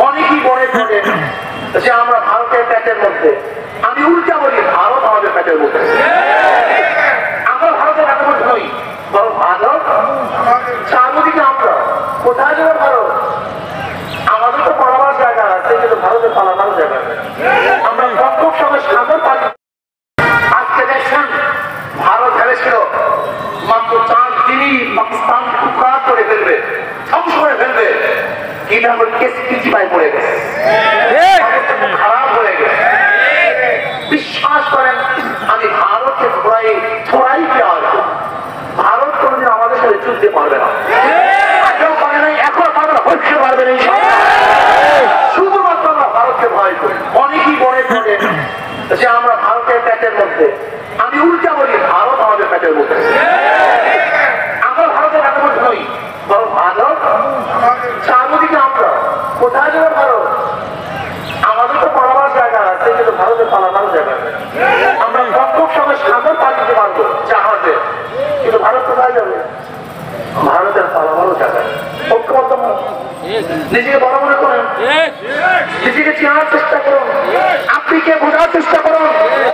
অনেকেই মনে করে যে আমরা ভারতের প্যাটের মধ্যে, আমি উল্টা বলি ভারত আমাদের প্যাটের মধ্যে। আমরা ভারতের প্যাটের মধ্যে নই, বরং ভারত চারদিকে আমরা। কোথায় যাবে ভারত? আমাদের তো পালাবার জায়গা আছে, কিন্তু ভারতের পালাবার জায়গা নেই। আমরা কঙ্কর সঙ্গে সাগর পালি। আজকে দেখছেন ভারত ভেবেছিল মাত্র 4 দিনই পাকিস্তান টুকরা করে ফেলবে, ধ্বংস করে ফেলবে, কিন্তু এখন কেসি পায়ে পড়ে গেছে, খারাপ হয়ে গেছে। বিশ্বাস করেন আমি ভারতকে ছড়াই দেওয়া, ভারত কোনদিন আমাদের সাথে যুদ্ধে পারবে না, আগেও পারে নাই, এখন পারবে না, হচ্ছে পারবে না। শুধুমাত্র আমরা ভারতকে ভয় করি। অনেকেই মনে করে যে আমরা ভারতের প্যাটের মধ্যে, আমি উল্টা বলি ভারত আমাদের প্যাটের মধ্যে। আমরা ভারতের প্যাটের মধ্যে নই, বরং ভারত চারদিকে আমরা। কোথায় যাবে ভারত? আমাদের তো পালাবার জায়গা আছে, কিন্তু ভারতের পালাবার জায়গা নেই। আমরা কঙ্কর সঙ্গে সাগর পার দিতে পারবো জাহাজে, কিন্তু ভারত কোথায় যাবে? ভারতের পালাবারও জায়গা নেই। ঐক্যবদ্ধ নিজেকে বড় মনে করেন, নিজেকে চেনার চেষ্টা করুন। আপনি কে